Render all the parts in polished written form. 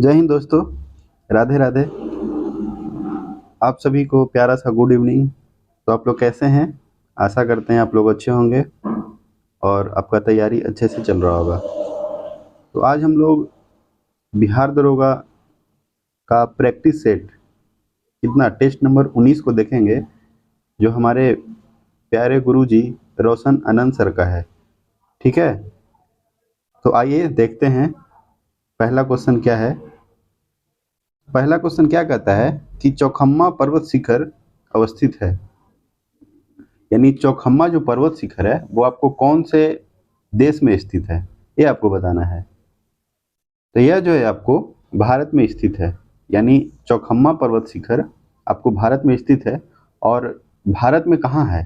जय हिंद दोस्तों। राधे राधे। आप सभी को प्यारा सा गुड इवनिंग। तो आप लोग कैसे हैं? आशा करते हैं आप लोग अच्छे होंगे और आपका तैयारी अच्छे से चल रहा होगा। तो आज हम लोग बिहार दरोगा का प्रैक्टिस सेट कितना टेस्ट नंबर 19 को देखेंगे, जो हमारे प्यारे गुरुजी रोशन आनंद सर का है। ठीक है, तो आइए देखते हैं पहला क्वेश्चन क्या है। पहला क्वेश्चन क्या कहता है कि चौखम्मा पर्वत शिखर अवस्थित है, यानी चौखम्मा जो पर्वत शिखर है वो आपको कौन से देश में स्थित है, ये आपको बताना है। तो यह जो है आपको भारत में स्थित है, यानी चौखम्मा पर्वत शिखर आपको भारत में स्थित है। और भारत में कहाँ है?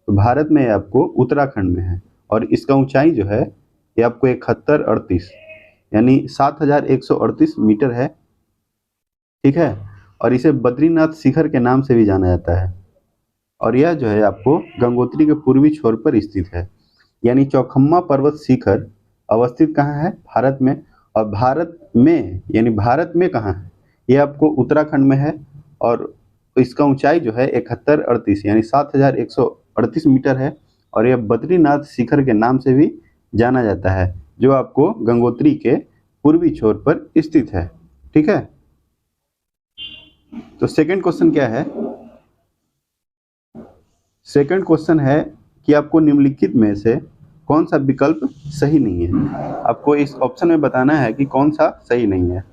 तो भारत में आपको उत्तराखंड में है, और इसका ऊंचाई जो है ये आपको 7138 यानी 7138 मीटर है। ठीक है, और इसे बद्रीनाथ शिखर के नाम से भी जाना जाता है। और यह जो है आपको गंगोत्री के पूर्वी छोर पर स्थित है, यानी चौखम्मा पर्वत शिखर अवस्थित कहाँ है? भारत में। और भारत में यानी भारत में कहाँ है? यह आपको उत्तराखंड में है, और इसका ऊंचाई जो है 7138 यानी 7138 मीटर है। और यह बद्रीनाथ शिखर के नाम से भी जाना जाता है, जो आपको गंगोत्री के पूर्वी छोर पर स्थित है। ठीक है, तो सेकंड क्वेश्चन क्या है? सेकंड क्वेश्चन है कि आपको निम्नलिखित में से कौन सा विकल्प सही नहीं है। आपको इस ऑप्शन में बताना है कि कौन सा सही नहीं है।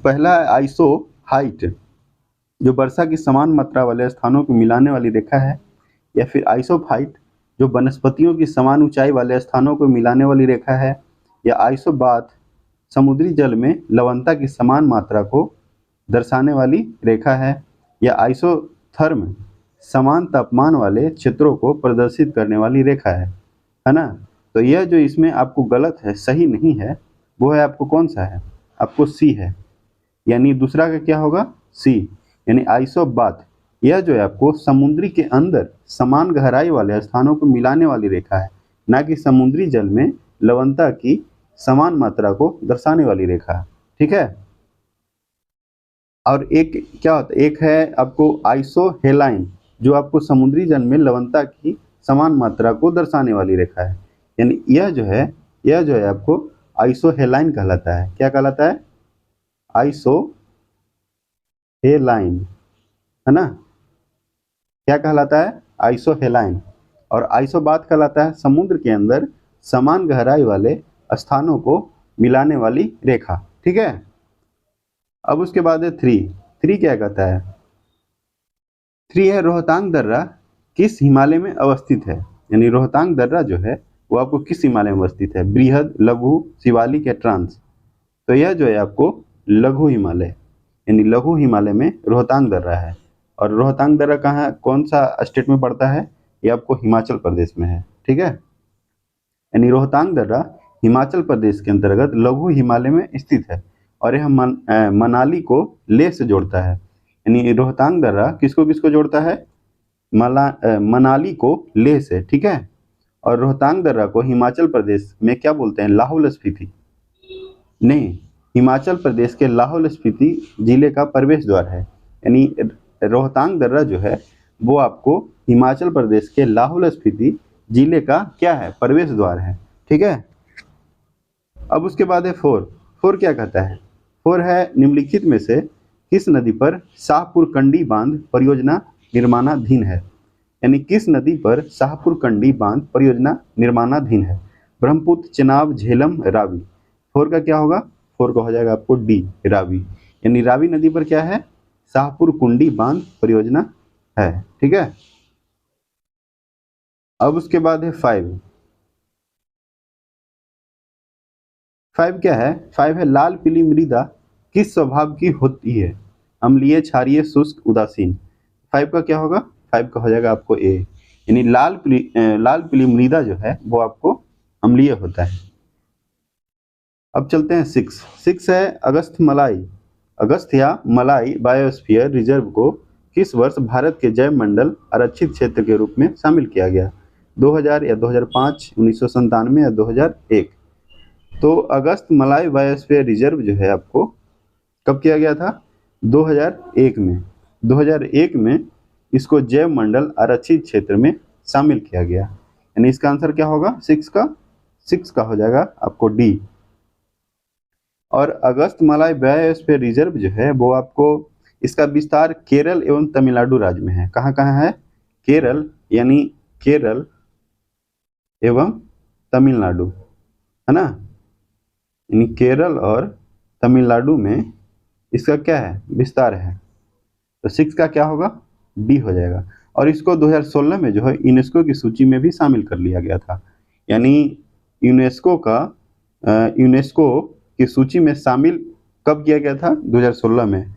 पहला है आइसो हाइट, जो वर्षा की समान मात्रा वाले स्थानों को मिलाने वाली रेखा है। या फिर आइसोफाइट, जो वनस्पतियों की समान ऊंचाई वाले स्थानों को मिलाने वाली रेखा है। या आइसोबाथ, समुद्री जल में लवणता की समान मात्रा को दर्शाने वाली रेखा है। या आइसोथर्म, समान तापमान वाले क्षेत्रों को प्रदर्शित करने वाली रेखा है ना। तो यह जो इसमें आपको गलत है, सही नहीं है, वो है आपको कौन सा है? आपको सी है, यानी दूसरा का क्या होगा? सी, यानी आइसोबाथ। यह जो है आपको समुद्री के अंदर समान गहराई वाले स्थानों को मिलाने वाली रेखा है, ना कि समुद्री जल में लवणता की समान मात्रा को दर्शाने वाली रेखा। ठीक है, और एक क्या होता है, एक है आपको आइसोहेलाइन, जो आपको समुद्री जल में लवणता की समान मात्रा को दर्शाने वाली रेखा है। यानी यह जो है आपको आइसोहेलाइन कहलाता है। क्या कहलाता है? आइसोहेलाइन, है ना। क्या कहलाता है? आइसोहेलाइन। और आइसोबाथ कहलाता है समुद्र के अंदर समान गहराई वाले स्थानों को मिलाने वाली रेखा। ठीक है, अब उसके बाद है थ्री क्या कहता है? थ्री है रोहतांग दर्रा किस हिमालय में अवस्थित है। यानी रोहतांग दर्रा जो है वो आपको किस हिमालय में अवस्थित है? बृहद, लघु, शिवालिक या ट्रांस। तो यह जो है आपको लघु हिमालय, यानी लघु हिमालय में रोहतांग दर्रा है। और रोहतांग दर्रा कहाँ, कौन सा स्टेट में पड़ता है? ये आपको हिमाचल प्रदेश में है। ठीक है, यानी रोहतांग दर्रा हिमाचल प्रदेश के अंतर्गत लघु हिमालय में स्थित है, और यह मनाली को लेह से जोड़ता है। यानी रोहतांग दर्रा किसको किसको जोड़ता है? मनाली को लेह से। ठीक है, और रोहतांग दर्रा को हिमाचल प्रदेश में क्या बोलते हैं? लाहौल स्पीति नहीं, हिमाचल प्रदेश के लाहौल स्पीति जिले का प्रवेश द्वार है। यानी रोहतांग दर्रा जो है वो आपको हिमाचल प्रदेश के लाहौल स्पीति जिले का क्या है? प्रवेश द्वार है। ठीक है, अब उसके बाद है फोर क्या कहता है? फोर है निम्नलिखित में से किस नदी पर शाहपुर कंडी बांध परियोजना निर्माणाधीन है। यानी किस नदी पर शाहपुर कंडी बांध परियोजना निर्माणाधीन है? ब्रह्मपुत्र, चेनाब, झेलम, रावी। फोर का क्या होगा? फोर का हो जाएगा आपको डी, रावी। यानी रावी नदी पर क्या है? शाहपुर कुंडी बांध परियोजना है। ठीक है, अब उसके बाद है फाइव क्या है? फाइव है लाल पीली मृदा किस स्वभाव की होती है? अम्लीय, क्षारीय, शुष्क, उदासीन। फाइव का क्या होगा? फाइव का हो जाएगा आपको ए, यानी लाल पीली मृदा जो है वो आपको अम्लीय होता है। अब चलते हैं सिक्स है अगस्त या मलाई बायोस्फीयर रिजर्व को किस वर्ष भारत के जैव मंडल आरक्षित क्षेत्र के रूप में शामिल किया गया? 2000 या 2005, 1997 या 2001। तो अगस्त मलाई बायोस्फीयर रिजर्व जो है आपको कब किया गया था? 2001 में। 2001 में इसको जैव मंडल आरक्षित क्षेत्र में शामिल किया गया। यानी इसका आंसर क्या होगा? सिक्स का हो जाएगा आपको डी। और अगस्त मलाई बायोस्फीयर रिजर्व जो है वो आपको, इसका विस्तार केरल एवं तमिलनाडु राज्य में है। कहाँ कहाँ है? केरल, यानी केरल एवं तमिलनाडु, है ना। यानी केरल और तमिलनाडु में इसका क्या है? विस्तार है। तो 6 का क्या होगा? डी हो जाएगा। और इसको 2016 में जो है यूनेस्को की सूची में भी शामिल कर लिया गया था। यानी यूनेस्को की सूची में शामिल कब किया गया था? 2016 में।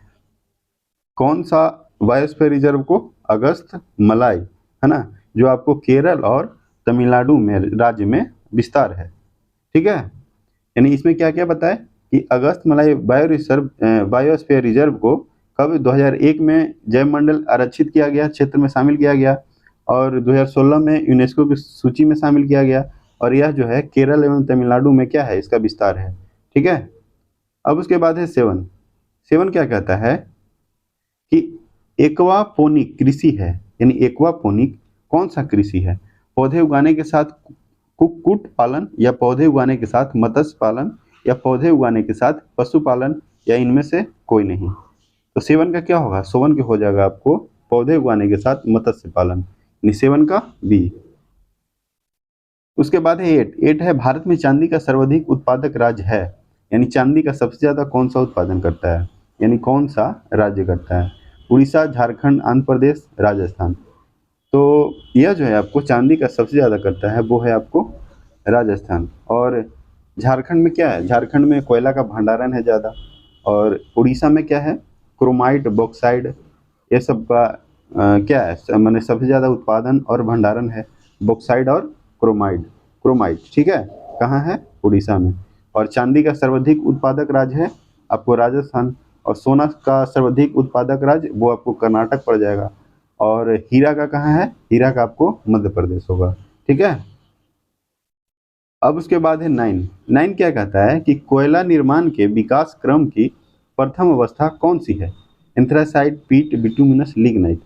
कौन सा बायोस्फीयर रिजर्व को? अगस्त मलाई, है ना, जो आपको केरल और तमिलनाडु में राज्य में विस्तार है। ठीक है। यानी इसमें क्या क्या बताए कि अगस्त मलाई बायोस्फीयर रिजर्व को कब? 2001 में जैव मंडल आरक्षित किया गया, क्षेत्र में शामिल किया गया, और 2016 में यूनेस्को की सूची में शामिल किया गया। और यह जो है केरल एवं तमिलनाडु में क्या है? इसका विस्तार है। ठीक है। अब उसके बाद है 7 क्या कहता है कि एक्वापोनिक कृषि है। यानी एक्वापोनिक कौन सा कृषि है? पौधे उगाने के साथ कुक्कुट पालन, या पौधे उगाने के साथ मत्स्य पालन, या पौधे उगाने के साथ पशुपालन, या इनमें से कोई नहीं। तो 7 का क्या होगा? 7 के हो जाएगा आपको पौधे उगाने के साथ मत्स्य पालन, यानी 7 का बी। उसके बाद है 8 है भारत में चांदी का सर्वाधिक उत्पादक राज्य है। यानी चांदी का सबसे ज्यादा कौन सा उत्पादन करता है? यानी कौन सा राज्य करता है? उड़ीसा, झारखंड, आंध्र प्रदेश, राजस्थान। तो यह जो है आपको चांदी का सबसे ज़्यादा करता है वो है आपको राजस्थान। और झारखंड में क्या है? झारखंड में कोयला का भंडारण है ज़्यादा। और उड़ीसा में क्या है? क्रोमाइट, बॉक्साइड, ये सब का क्या है? मैंने सबसे ज़्यादा उत्पादन और भंडारण है बॉक्साइड और क्रोमाइट। ठीक है। कहाँ है? उड़ीसा में। और चांदी का सर्वाधिक उत्पादक राज्य है आपको राजस्थान। और सोना का सर्वाधिक उत्पादक राज्य वो आपको कर्नाटक पड़ जाएगा। और हीरा का कहाँ है? हीरा का आपको मध्य प्रदेश होगा। ठीक है। अब उसके बाद है 9 क्या कहता है कि कोयला निर्माण के विकास क्रम की प्रथम अवस्था कौन सी है? एंथ्रासाइट, पीट, बिटुमिनस, लिग्नाइट।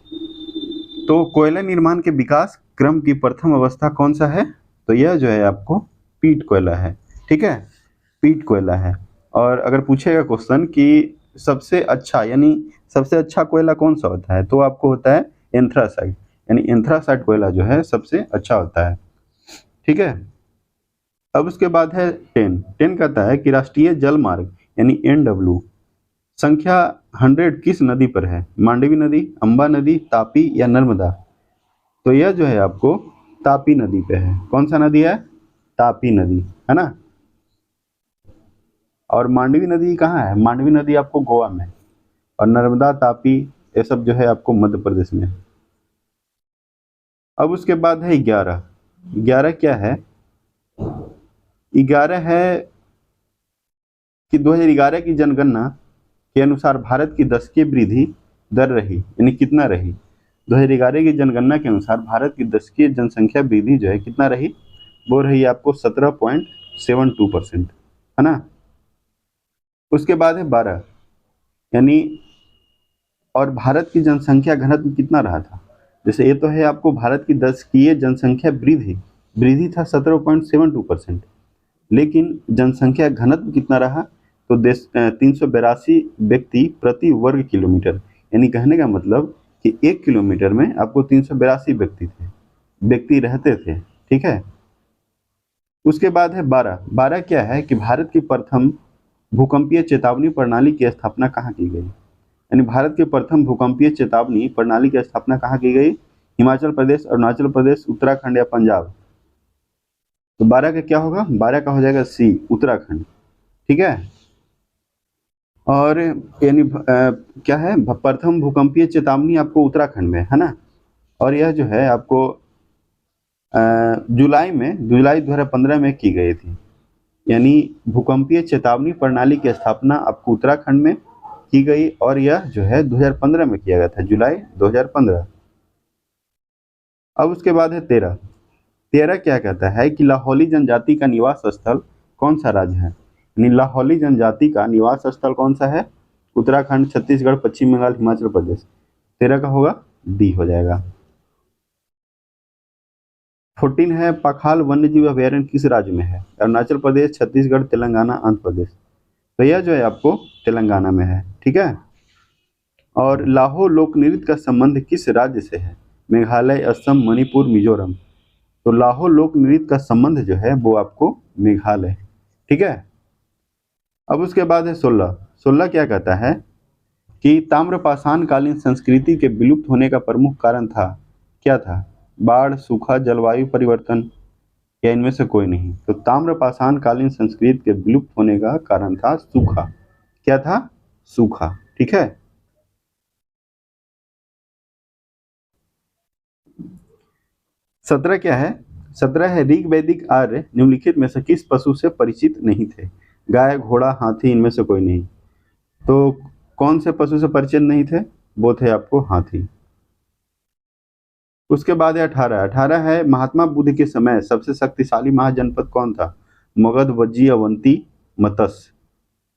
तो कोयला निर्माण के विकास क्रम की प्रथम अवस्था कौन सा है? तो यह जो है आपको पीट कोयला है। ठीक है, पीट कोयला है। और अगर पूछेगा क्वेश्चन कि सबसे अच्छा, यानी सबसे अच्छा कोयला कौन सा होता है, तो आपको होता है एंथ्रासाइट। यानी एंथ्रासाइट कोयला जो है सबसे अच्छा होता है। ठीक है। अब उसके बाद है 10 कहता है कि राष्ट्रीय जल मार्ग यानी NW संख्या 100 किस नदी पर है? मांडवी नदी, अंबा नदी, तापी या नर्मदा। तो यह जो है आपको तापी नदी पे है। कौन सा नदी है? तापी नदी, है ना। और मांडवी नदी कहाँ है? मांडवी नदी आपको गोवा में। और नर्मदा, तापी, ये सब जो है आपको मध्य प्रदेश में। अब उसके बाद है 11 क्या है? 11 है कि 2011 की जनगणना के अनुसार भारत की दशकीय वृद्धि दर रही, यानी कितना रही? 2011 की जनगणना के अनुसार भारत की दशकीय जनसंख्या वृद्धि जो है कितना रही? वो रही आपको 17.72%, है ना। उसके बाद है 12 यानी, और भारत की जनसंख्या घनत्व कितना रहा था? जैसे ये तो है आपको भारत की दशकीय जनसंख्या वृद्धि था 17.72%, लेकिन जनसंख्या घनत्व कितना रहा? तो 382 व्यक्ति प्रति वर्ग किलोमीटर। यानी कहने का मतलब कि 1 किलोमीटर में आपको 382 व्यक्ति रहते थे। ठीक है। उसके बाद है 12 क्या है कि भारत की प्रथम भूकंपीय चेतावनी प्रणाली की स्थापना कहाँ की गई? यानी भारत के प्रथम भूकंपीय चेतावनी प्रणाली की स्थापना कहाँ की गई? हिमाचल प्रदेश, अरुणाचल प्रदेश, उत्तराखंड या पंजाब। तो 12 का क्या होगा? 12 का हो जाएगा सी, उत्तराखंड। ठीक है। और यानी क्या है? प्रथम भूकंपीय चेतावनी आपको उत्तराखंड में, है ना। और यह जो है आपको जुलाई 2015 में की गई थी। यानी भूकंपीय चेतावनी प्रणाली की स्थापना आपको उत्तराखंड में की गई, और यह जो है 2015 में किया गया था, जुलाई 2015। अब उसके बाद है 13 क्या कहता है कि लाहौली जनजाति का निवास स्थल कौन सा राज्य है? यानी लाहौली जनजाति का निवास स्थल कौन सा है? उत्तराखंड, छत्तीसगढ़, पश्चिम बंगाल, हिमाचल प्रदेश। 13 का होगा डी हो जाएगा। 14 है पखाल वन्य जीव अभयारण्य किस राज्य में है? अरुणाचल प्रदेश, छत्तीसगढ़, तेलंगाना, आंध्र प्रदेश। तो यह जो है आपको तेलंगाना में है। ठीक है। और लाहो लोक नृत्य का संबंध किस राज्य से है? मेघालय, असम, मणिपुर, मिजोरम। तो लाहो लोक नृत्य का संबंध जो है वो आपको मेघालय। ठीक है। अब उसके बाद है 16। 16 क्या कहता है कि ताम्रपाषाण कालीन संस्कृति के विलुप्त होने का प्रमुख कारण था, क्या था? बाढ़, सूखा, जलवायु परिवर्तन या इनमें से कोई नहीं। तो ताम्रपाषाण कालीन संस्कृति के विलुप्त होने का कारण था सूखा। क्या था? सूखा। ठीक है। 17 क्या है? 17 है ऋग वैदिक आर्य निम्नलिखित में से किस पशु से परिचित नहीं थे? गाय, घोड़ा, हाथी, इनमें से कोई नहीं। तो कौन से पशु से परिचित नहीं थे? वो थे आपको हाथी। उसके बाद है 18। 18 है महात्मा बुद्ध के समय सबसे शक्तिशाली महाजनपद कौन था? मगध, वज्जी, अवंती, मत्स्य।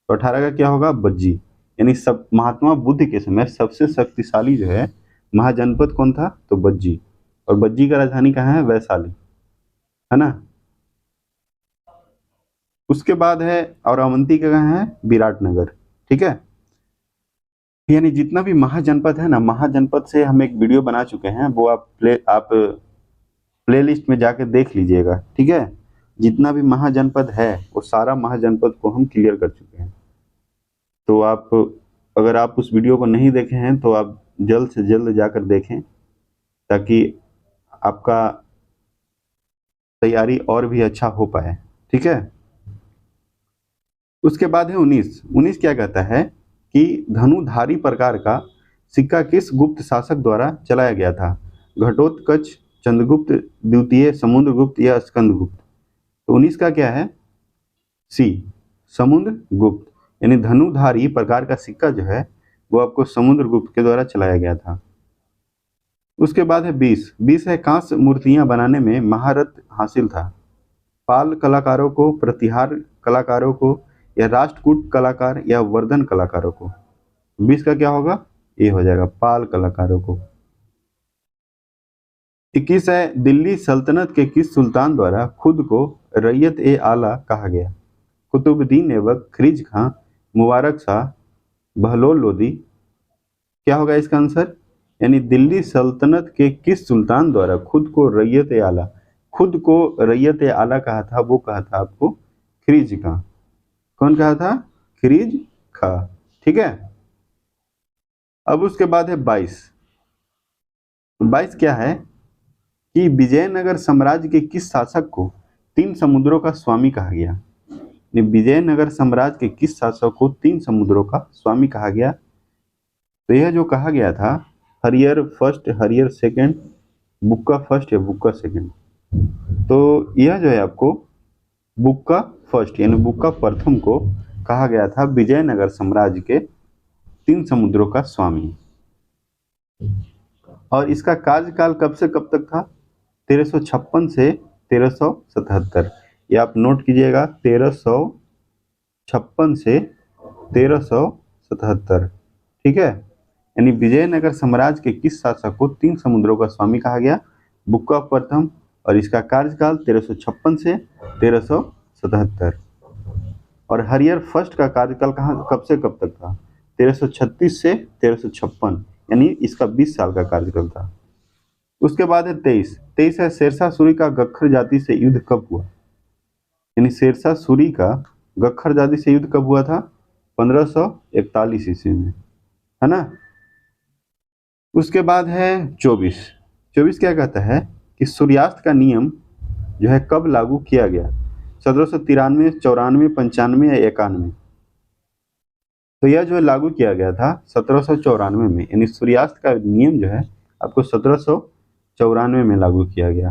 तो 18 का क्या होगा? वज्जी। यानी सब महात्मा बुद्ध के समय सबसे शक्तिशाली जो है महाजनपद कौन था? तो वज्जी। और वज्जी का राजधानी कहाँ है? वैशाली, है ना। उसके बाद है और अवंती का कहाँ है? विराटनगर। ठीक है। यानी जितना भी महाजनपद है ना, महाजनपद से हम एक वीडियो बना चुके हैं, वो आप प्लेलिस्ट में जाके देख लीजिएगा। ठीक है। जितना भी महाजनपद है वो सारा महाजनपद को हम क्लियर कर चुके हैं। तो आप अगर आप उस वीडियो को नहीं देखे हैं तो आप जल्द से जल्द जाकर देखें, ताकि आपका तैयारी और भी अच्छा हो पाए। ठीक है। उसके बाद है 19। 19 क्या कहता है कि धनुधारी प्रकार का सिक्का किस गुप्त शासक द्वारा चलाया गया था? घटोत्कच, चंद्रगुप्त द्वितीय, समुद्रगुप्त या स्कंदगुप्त। तो 19 का क्या है? सी, समुद्रगुप्त। यानी धनुधारी प्रकार का सिक्का जो है वो आपको समुद्रगुप्त के द्वारा चलाया गया था। उसके बाद है 20। 20 है कांस्य मूर्तियां बनाने में महारत हासिल था? पाल कलाकारों को, प्रतिहार कलाकारों को, या राष्ट्रकूट कलाकार, या वर्धन कलाकारों को। 20 का क्या होगा? ये हो जाएगा पाल कलाकारों को। 21 है दिल्ली सल्तनत के किस सुल्तान द्वारा खुद को रैयत ए आला कहा गया? कुतुबुद्दीन ऐबक, खिरिज खां, मुबारक शाह, बहलोल लोदी। क्या होगा इसका आंसर? यानी दिल्ली सल्तनत के किस सुल्तान द्वारा खुद को रैयत ए आला, खुद को रैयत ए आला कहा था? वो कहा था आपको खिरिज खां। कौन कहा था? खिरिज खां। ठीक है। अब उसके बाद है 22। 22 क्या है कि विजयनगर साम्राज्य के किस शासक को 3 समुद्रों का स्वामी कहा गया? विजयनगर साम्राज्य के किस शासक को 3 समुद्रों का स्वामी कहा गया? तो यह जो कहा गया था हरियर फर्स्ट, हरियर सेकंड, बुक्का फर्स्ट या बुक्का सेकंड। तो यह जो है आपको बुक्का फर्स्ट यानी बुक्का प्रथम को कहा गया था विजयनगर साम्राज्य के 3 समुद्रों का स्वामी। और इसका कार्यकाल कब से कब तक था? 1356 से 1377। ये आप नोट कीजिएगा, 1356 से 1377। ठीक है। यानी विजयनगर साम्राज्य के किस शासक को 3 समुद्रों का स्वामी कहा गया? बुक्का प्रथम। और इसका कार्यकाल 1356 से 1377। और हरियर फर्स्ट का कार्यकाल कब से कब तक था? 1336 से 1356। यानी इसका 20 साल का कार्यकाल था। उसके बाद है 23। 23 है शेरशाह सूरी का गख्खर जाति से युद्ध कब हुआ? यानी शेरशाह सूरी का गख्खर जाति से युद्ध कब हुआ था? 1541 ईस्वी में, है ना। उसके बाद है 24। 24 क्या कहता है कि सूर्यास्त का नियम जो है कब लागू किया गया? 1793, 94, 95 या 91। तो यह जो है लागू किया गया था 1794 में। यानी सूर्यास्त का नियम जो है आपको 1794 में लागू किया गया।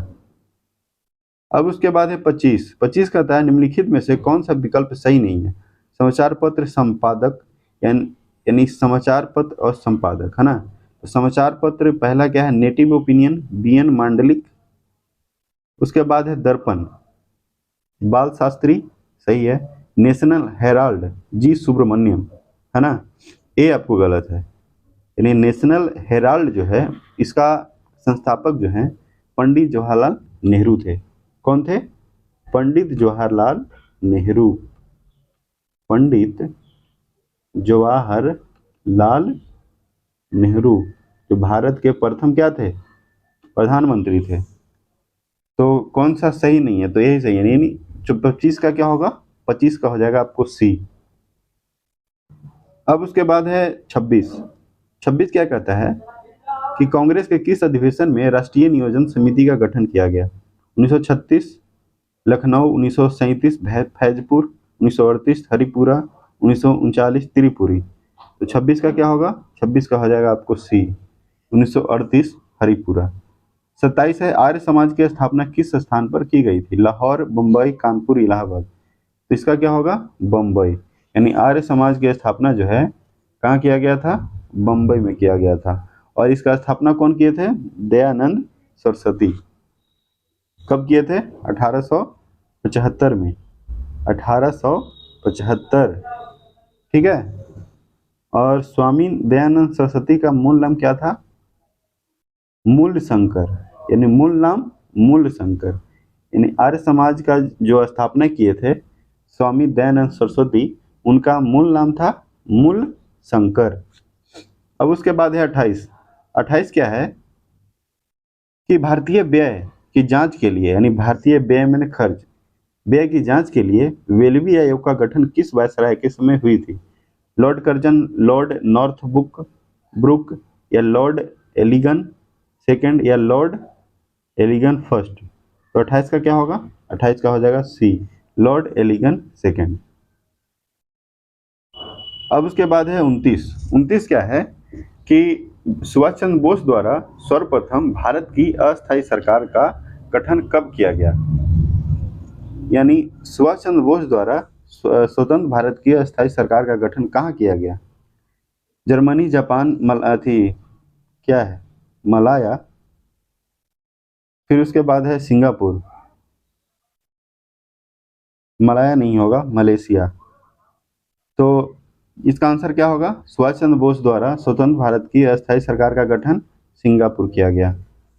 अब उसके बाद है 25। 25 कहता है निम्नलिखित में से कौन सा विकल्प सही नहीं है? समाचार पत्र संपादक यानी समाचार पत्र और संपादक, है ना। तो समाचार पत्र पहला क्या है? Native opinion, B N Mandlik. उसके बाद है दर्पण, बाल शास्त्री, सही है। नेशनल हेराल्ड जी सुब्रमण्यम, है ना, ये आपको गलत है। यानी नेशनल हेराल्ड जो है इसका संस्थापक जो है पंडित जवाहरलाल नेहरू थे। कौन थे? पंडित जवाहरलाल नेहरू। पंडित जवाहरलाल नेहरू जो भारत के प्रथम क्या थे? प्रधानमंत्री थे। तो कौन सा सही नहीं है? तो यही सही है। नहीं, जो 25 का क्या होगा? 25 का हो जाएगा आपको सी। अब उसके बाद है 26। 26 क्या कहता है कि कांग्रेस के किस अधिवेशन में राष्ट्रीय नियोजन समिति का गठन किया गया? 1936 लखनऊ, 1937 फैजपुर, 1938 हरिपुरा, 1939 त्रिपुरी। तो 26 का क्या होगा? 26 का हो जाएगा आपको सी, 1938 हरिपुरा। 27 है आर्य समाज की स्थापना किस स्थान पर की गई थी? लाहौर, बम्बई, कानपुर, इलाहाबाद। तो इसका क्या होगा? बम्बई। यानी आर्य समाज की स्थापना जो है कहाँ किया गया था? बम्बई में किया गया था। और इसका स्थापना कौन किए थे? दयानंद सरस्वती। कब किए थे? 1875 में, 1875। ठीक है। और स्वामी दयानंद सरस्वती का मूल नाम क्या था? मूल शंकर। यानी मूल नाम मूल शंकर। यानी आर्य समाज का जो स्थापना किए थे स्वामी दयानंद सरस्वती, उनका मूल नाम था मूल शंकर। अब उसके बाद है 28। 28 क्या है कि भारतीय व्यय की जांच के लिए, यानी भारतीय व्यय मैंने खर्च, व्यय की जांच के लिए वेलवी आयोग का गठन किस वायसराय के समय हुई थी? Lord Curzon, Lord Northbrook brook, या लॉर्ड एलिगन सेकंड, या लॉर्ड एलिगन फर्स्ट। तो 28 का क्या होगा? 28 का हो जाएगा सी, लॉर्ड एलिगन सेकंड। अब उसके बाद है 29। 29 क्या है कि सुभाष चंद्र बोस द्वारा सर्वप्रथम भारत की अस्थायी सरकार का गठन कब किया गया? यानी सुभाष चंद्र बोस द्वारा स्वतंत्र भारत की अस्थायी सरकार का गठन कहाँ किया गया? जर्मनी, जापान, क्या है, मलाया, फिर उसके बाद है सिंगापुर। मलाया नहीं होगा, मलेशिया। तो इसका आंसर क्या होगा? सुभाष चंद्र बोस द्वारा स्वतंत्र भारत की अस्थायी सरकार का गठन सिंगापुर किया गया।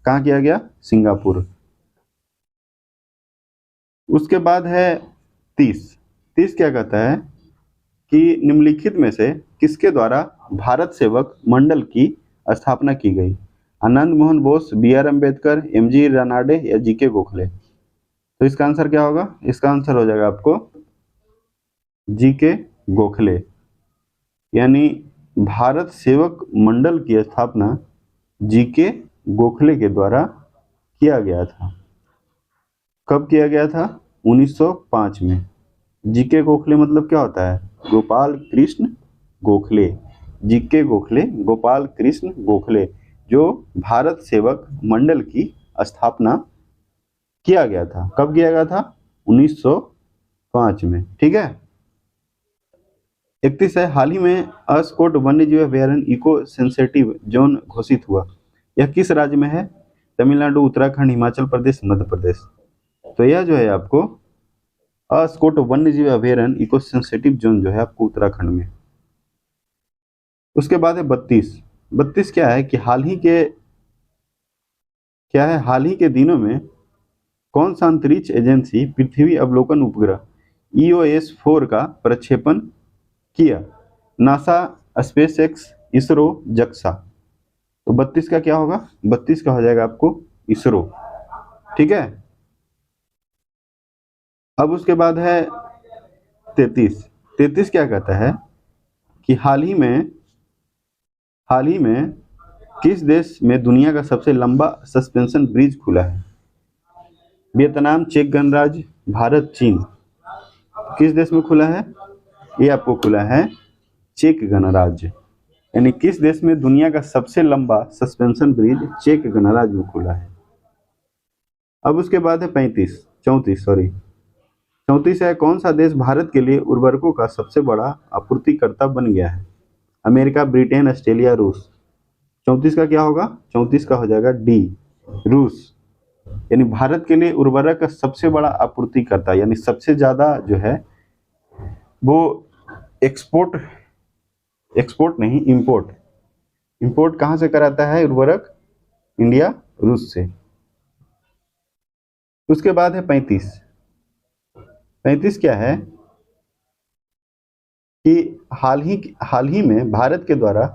कहाँ किया गया? सिंगापुर। उसके बाद है 30। 30 क्या कहता है कि निम्नलिखित में से किसके द्वारा भारत सेवक मंडल की स्थापना की गई? Anand Mohan Bose, B R Ambedkar, M G Ranade, या जी के गोखले। तो इसका आंसर क्या होगा? इसका आंसर हो जाएगा आपको जी के गोखले। यानी भारत सेवक मंडल की स्थापना जी के गोखले के द्वारा किया गया था। कब किया गया था? 1905 में। जी के गोखले मतलब क्या होता है? गोपाल कृष्ण गोखले। जी के गोखले, गोपाल कृष्ण गोखले, जो भारत सेवक मंडल की स्थापना किया गया था। कब किया गया था? 1905 में। ठीक है। 31 है हाल ही में अस्कोट वन्यजीव अभयारण्य इको सेंसिटिव जोन घोषित हुआ। यह किस राज्य में है? तमिलनाडु, उत्तराखंड, हिमाचल प्रदेश, मध्य प्रदेश। तो यह जो है आपको अस्कोट वन्यजीव अभयारण्य इको सेंसिटिव जोन जो है आपको उत्तराखंड में। उसके बाद है 32। 32 क्या है कि हाल ही के दिनों में कौन सा अंतरिक्ष एजेंसी पृथ्वी अवलोकन उपग्रह EOS-4 का प्रक्षेपण किया? NASA, SpaceX, ISRO, JAXA. तो 32 का क्या होगा? 32 का हो जाएगा आपको इसरो। ठीक है। अब उसके बाद है 33। 33 क्या कहता है कि हाल ही में किस देश में दुनिया का सबसे लंबा सस्पेंशन ब्रिज खुला है? वियतनाम, चेक गणराज्य, भारत, चीन। किस देश में खुला है? ये आपको खुला है चेक गणराज्य। यानी किस देश में दुनिया का सबसे लंबा सस्पेंशन ब्रिज चेक गणराज्य में खुला है। अब उसके बाद है 34 है कौन सा देश भारत के लिए उर्वरकों का सबसे बड़ा आपूर्तिकर्ता बन गया है? अमेरिका, ब्रिटेन, ऑस्ट्रेलिया, रूस। 34 का क्या होगा? 34 का हो जाएगा डी, रूस। यानी भारत के लिए उर्वरक का सबसे बड़ा आपूर्तिकर्ता, यानी सबसे ज्यादा जो है वो एक्सपोर्ट एक्सपोर्ट नहीं, इंपोर्ट इंपोर्ट कहाँ से कराता है उर्वरक? इंडिया रूस से। उसके बाद है 35। 35 क्या है कि हाल ही में भारत के द्वारा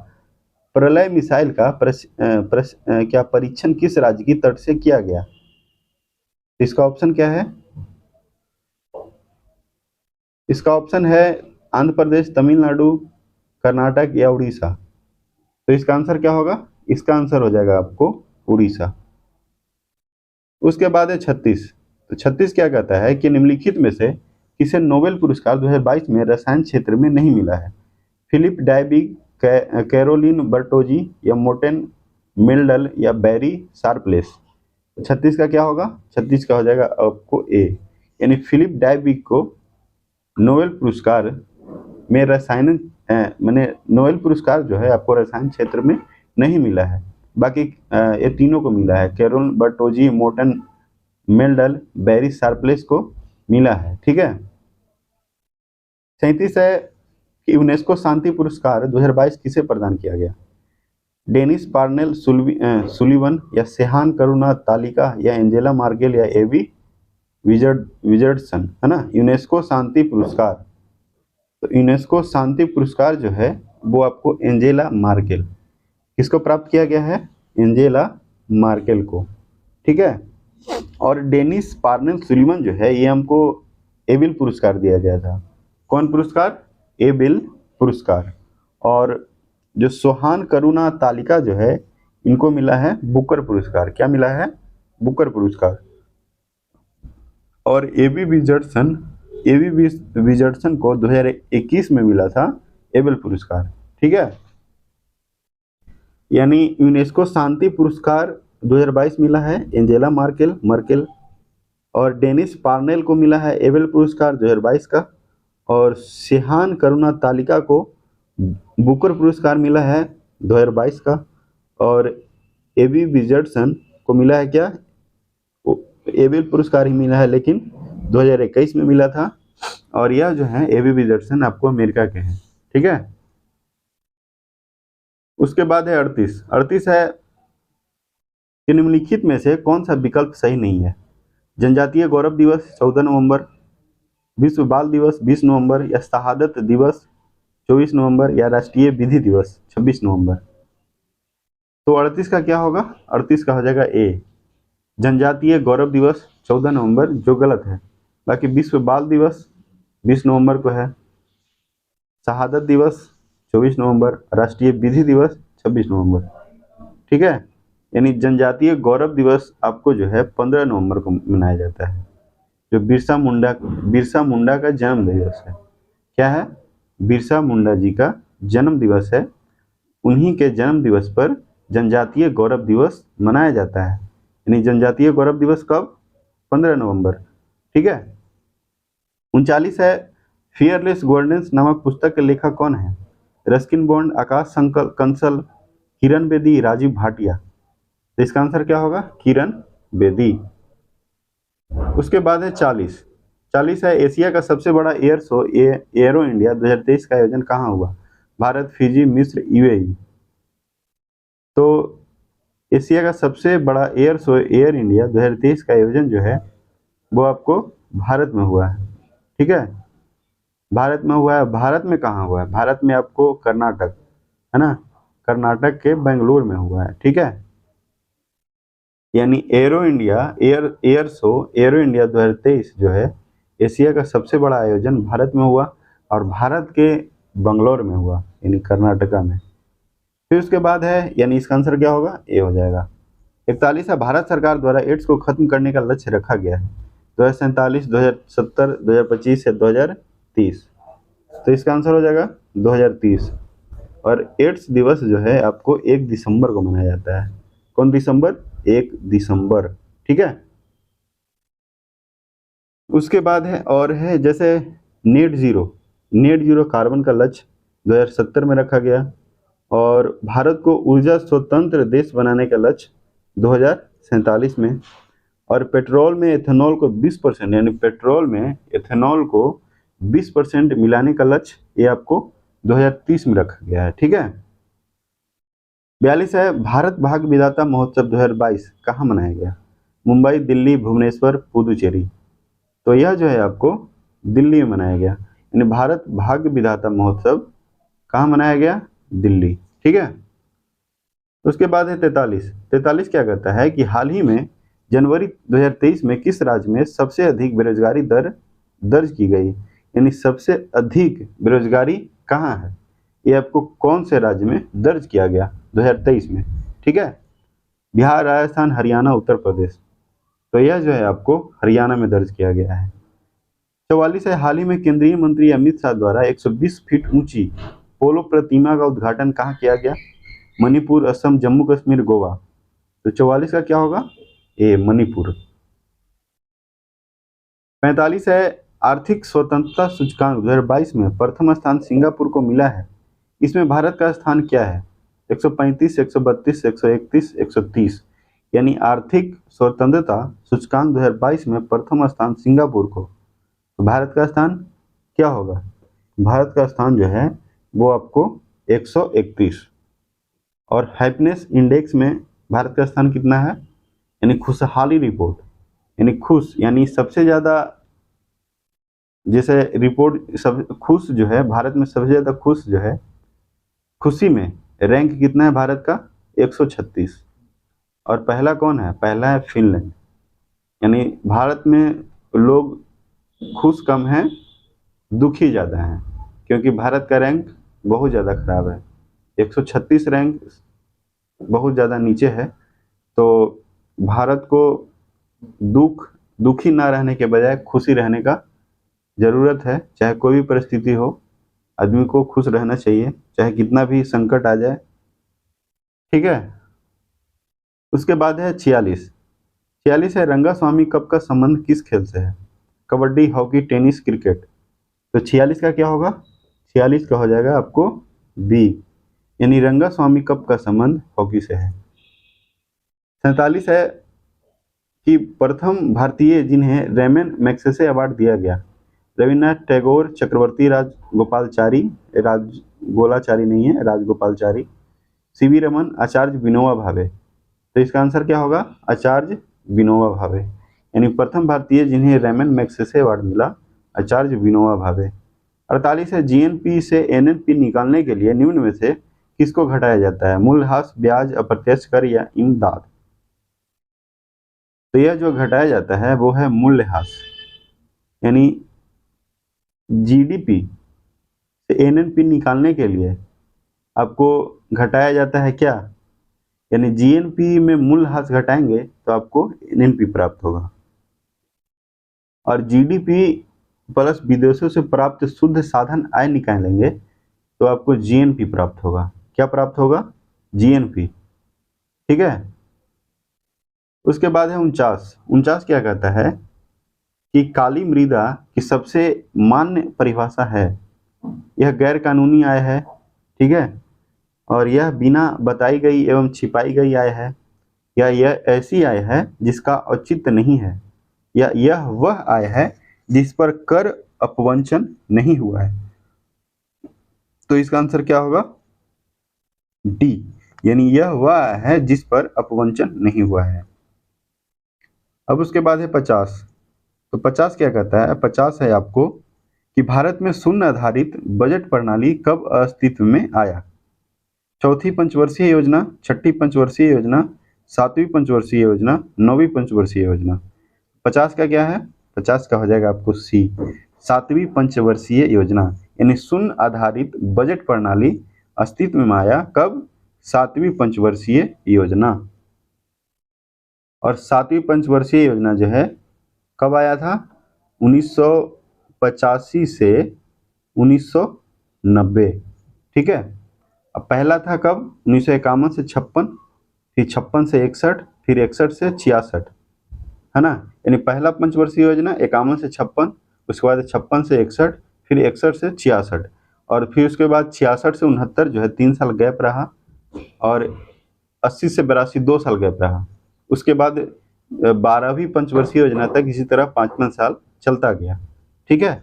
प्रलय मिसाइल का क्या परीक्षण किस राज्य की तट से किया गया? इसका ऑप्शन क्या है? इसका ऑप्शन है आंध्र प्रदेश, तमिलनाडु, कर्नाटक या उड़ीसा। तो इसका आंसर क्या होगा? इसका आंसर हो जाएगा आपको उड़ीसा। उसके बाद है 36। तो 36 क्या कहता है कि निम्नलिखित में से किसे नोबेल पुरस्कार 2022 में रसायन क्षेत्र में नहीं मिला है? फिलिप डायबिग, कैरोलिन बर्टोजी या मोर्टेन मेल्डल या बैरी शार्पलेस। 36 का क्या होगा? 36 का हो जाएगा आपको ए, यानी फिलिप डायबिग को नोबेल पुरस्कार में रसायन मैंने नोबेल पुरस्कार जो है आपको रसायन क्षेत्र में नहीं मिला है। बाकी ये तीनों को मिला है, कैरोल बर्टोजी, मोर्टन मेल्डल, बैरी शार्पलेस को मिला है। ठीक है। 37 है कि यूनेस्को शांति पुरस्कार 2022 किसे प्रदान किया गया? डेनिस पार्नेल सुलिवन या सेहान करुणा तालिका या एंजेला मार्केल या एवी विजर्डसन, है ना। यूनेस्को शांति पुरस्कार, तो यूनेस्को शांति पुरस्कार जो है वो आपको एंजेला मार्केल, किसको प्राप्त किया गया है? एंजेला मार्केल को। ठीक है। और डेनिस पार्नेल सुलिवन जो है ये हमको एबिल पुरस्कार दिया गया था। कौन पुरस्कार? एबिल पुरस्कार। और जो सोहान करुणा तालिका जो है इनको मिला है बुकर पुरस्कार। क्या मिला है? बुकर पुरस्कार। और एबी विजर्डसन को 2021 में मिला था एबेल पुरस्कार। ठीक है। यानी यूनेस्को शांति पुरस्कार 2022 मिला है एंजेला मर्केल, और डेनिस पार्नेल को मिला है एबेल पुरस्कार 2022 का, और सेहान करुणा तालिका को बुकर पुरस्कार मिला है 2022 का, और एबी विजर्डसन को मिला है क्या? एबेल पुरस्कार ही मिला है, लेकिन 2021 में मिला था। और यह जो है एबी विजर्डसन आपको अमेरिका के हैं। ठीक है। उसके बाद है 38 है कि निम्नलिखित में से कौन सा विकल्प सही नहीं है? जनजातीय गौरव दिवस 14 नवंबर, विश्व बाल दिवस 20 नवंबर, या शहादत दिवस 24 नवंबर, या राष्ट्रीय विधि दिवस 26 नवंबर। तो 38 का क्या होगा? 38 का हो जाएगा ए, जनजातीय गौरव दिवस 14 नवंबर, जो गलत है। बाकी विश्व बाल दिवस 20 नवंबर को है, शहादत दिवस 24 नवंबर, राष्ट्रीय विधि दिवस 26 नवंबर। ठीक है। यानी जनजातीय गौरव दिवस आपको जो है 15 नवंबर को मनाया जाता है, जो बिरसा मुंडा का जन्म दिवस है। क्या है? बिरसा मुंडा जी का जन्म दिवस है। उन्हीं के जन्म दिवस पर जनजातीय गौरव दिवस मनाया जाता है। यानी जनजातीय गौरव दिवस कब? 15 नवंबर। ठीक है। 39 है फियरलेस गवर्नेंस नामक पुस्तक के लेखक कौन है? रस्किन बॉन्ड, आकाश कंसल, किरण बेदी, राजीव भाटिया। तो इसका आंसर क्या होगा? किरण बेदी। उसके बाद है 40 है एशिया का सबसे बड़ा एयर शो एरो इंडिया 2023 का आयोजन कहाँ हुआ? भारत, फिजी, मिस्र, यूएई। तो एशिया का सबसे बड़ा एयर शो एयर इंडिया 2023 का आयोजन जो है वो आपको भारत में हुआ है। ठीक है। भारत में हुआ है। भारत में कहाँ हुआ है? भारत में आपको कर्नाटक, है ना, कर्नाटक के बेंगलुरु में हुआ है। ठीक है। यानी arrow India air show arrow India 2023 जो है एशिया का सबसे बड़ा आयोजन भारत में हुआ, और भारत के बेंगलुरु में हुआ, यानी कर्नाटका में। फिर उसके बाद है, यानी इसका आंसर क्या होगा? ए हो जाएगा। 41 है भारत सरकार द्वारा एड्स को खत्म करने का लक्ष्य रखा गया है 2047, 2070, 2025 या 2030। तो इसका आंसर हो जाएगा 2030। और एड्स दिवस जो है आपको 1 दिसंबर को मनाया जाता है। कौन दिसंबर? 1 दिसंबर। ठीक है। उसके बाद है और है जैसे नेट जीरो कार्बन का लक्ष्य 2070 में रखा गया, और भारत को ऊर्जा स्वतंत्र देश बनाने का लक्ष्य 2047 में, और पेट्रोल में एथेनॉल को 20%, यानी पेट्रोल में एथेनॉल को 20% मिलाने का लक्ष्य ये आपको 2030 में रखा गया है। ठीक है। 42 है भारत भाग्य विधाता महोत्सव 2022 कहाँ मनाया गया? मुंबई, दिल्ली, भुवनेश्वर, पुदुचेरी। तो यह जो है आपको दिल्ली में मनाया गया, यानी भारत भाग्य विधाता महोत्सव कहाँ मनाया गया? दिल्ली। ठीक है। उसके बाद है 43। 43 क्या कहता है कि हाल ही में जनवरी 2023 में किस राज्य में सबसे अधिक बेरोजगारी दर दर्ज की गई? यानी सबसे अधिक बेरोजगारी कहाँ है, ये आपको कौन से राज्य में दर्ज किया गया 2023 में? ठीक है। बिहार, राजस्थान, हरियाणा, उत्तर प्रदेश। तो यह जो है आपको हरियाणा में दर्ज किया गया है। 44 है हाल ही में केंद्रीय मंत्री अमित शाह द्वारा 120 फीट ऊंची पोलो प्रतिमा का उद्घाटन कहाँ किया गया? मणिपुर, असम, जम्मू कश्मीर, गोवा। तो 44 का क्या होगा? ए मणिपुर। 45 है आर्थिक स्वतंत्रता सूचकांक 2022 में प्रथम स्थान सिंगापुर को मिला है, इसमें भारत का स्थान क्या है? 135, 132, 131, 130। यानी आर्थिक स्वतंत्रता सूचकांक 2022 में प्रथम स्थान सिंगापुर को, तो भारत का स्थान क्या होगा? भारत का स्थान जो है वो आपको 131। और हैप्पीनेस इंडेक्स में भारत का स्थान कितना है? यानी खुशहाली रिपोर्ट, यानी खुश, यानी सबसे ज़्यादा, जैसे रिपोर्ट सब खुश जो है, भारत में सबसे ज़्यादा खुश जो है, खुशी में रैंक कितना है भारत का? 136। और पहला कौन है? पहला है फिनलैंड। यानी भारत में लोग खुश कम हैं, दुखी ज़्यादा हैं, क्योंकि भारत का रैंक बहुत ज़्यादा खराब है। 136 रैंक बहुत ज़्यादा नीचे है। तो भारत को दुखी ना रहने के बजाय खुशी रहने का ज़रूरत है। चाहे कोई भी परिस्थिति हो, आदमी को खुश रहना चाहिए, चाहे कितना भी संकट आ जाए। ठीक है। उसके बाद है 46। 46 है रंगास्वामी कप का संबंध किस खेल से है? Kabaddi, hockey, tennis, cricket. तो 46 का क्या होगा? 46 का हो जाएगा आपको बी, यानी रंगास्वामी कप का संबंध हॉकी से है। 47 है कि प्रथम भारतीय जिन्हें रेमन मैग्सेसे अवार्ड दिया गया? रविन्द्रनाथ टैगोर, चक्रवर्ती राजगोपालचारी, राजगोलाचारी नहीं है, राजगोपालचारी, सीवी रमन, आचार्य विनोबा भावे। तो इसका आंसर क्या होगा? आचार्य विनोबा भावे। यानी प्रथम भारतीय जिन्हें रेमन मैग्सेसे अवार्ड मिला, आचार्य विनोबा भावे। 48 है जीएनपी से एनएनपी निकालने के लिए निम्न में से किसको घटाया जाता है? मूल्यह्रास, ब्याज, अप्रत्यक्ष कर या इमदाद। तो यह जो घटाया जाता है वो है मूल्यह्रास। यानी जीडीपी से एनएनपी निकालने के लिए आपको घटाया जाता है क्या? यानी जीएनपी में मूल्यह्रास घटाएंगे तो आपको एनएनपी प्राप्त होगा। और जीडीपी प्लस विदेशों से प्राप्त शुद्ध साधन आय निकालेंगे तो आपको जीएनपी प्राप्त होगा। क्या प्राप्त होगा? जीएनपी। ठीक है। उसके बाद है 49। 49 क्या कहता है कि काली मृदा की सबसे मान्य परिभाषा है, यह गैर कानूनी आय है। ठीक है। और यह बिना बताई गई एवं छिपाई गई आय है, या यह ऐसी आय है जिसका औचित्य नहीं है, या यह वह आय है जिस पर कर अपवंचन नहीं हुआ है। तो इसका आंसर क्या होगा? डी, यानी यह वह आय है जिस पर अपवंचन नहीं हुआ है। अब उसके बाद है 50। तो 50 क्या कहता है? 50 है आपको कि भारत में शून्य आधारित बजट प्रणाली कब अस्तित्व में आया? चौथी पंचवर्षीय योजना, छठी पंचवर्षीय योजना, सातवीं पंचवर्षीय योजना, नौवीं पंचवर्षीय योजना। 50 का क्या है? 50 का हो जाएगा आपको सी, सातवीं पंचवर्षीय योजना। यानी शून्य आधारित बजट प्रणाली अस्तित्व में आया कब? सातवीं पंचवर्षीय योजना। और सातवीं पंचवर्षीय योजना जो है कब आया था? 1985 से 1990। ठीक है। अब पहला था कब? 1951 से 56, फिर 56 से 61, फिर 61 से 66, है ना। यानी पहला पंचवर्षीय योजना 51 से 56, उसके बाद 56 से 61, फिर 61 से 66, और फिर उसके बाद 66 से 69 जो है 3 साल गैप रहा, और 80 से 82 2 साल गैप रहा। उसके बाद 12वीं पंचवर्षीय योजना तक इसी तरह 5-5 साल चलता गया। ठीक है।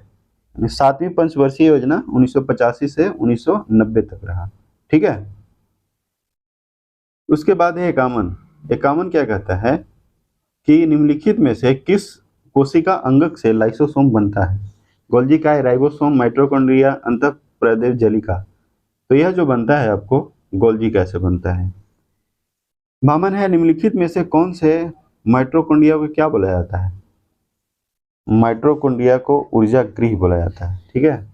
सातवीं पंचवर्षीय योजना 1985 से 1990 तक रहा। ठीक है, उसके बाद है एकावन। एकावन क्या कहता है कि निम्नलिखित में से किस कोशिका अंगक से लाइसोसोम बनता है? गोल्जी काय, राइबोसोम, माइटोकॉन्ड्रिया, अंतःप्रादेश जलिका। तो यह जो बनता है आपको गोल्जी कैसे बनता है। बामन है, निम्नलिखित में से कौन से माइटोकॉन्ड्रिया को क्या बोला जाता है? माइटोकॉन्ड्रिया को ऊर्जा गृह बोला जाता है। ठीक है,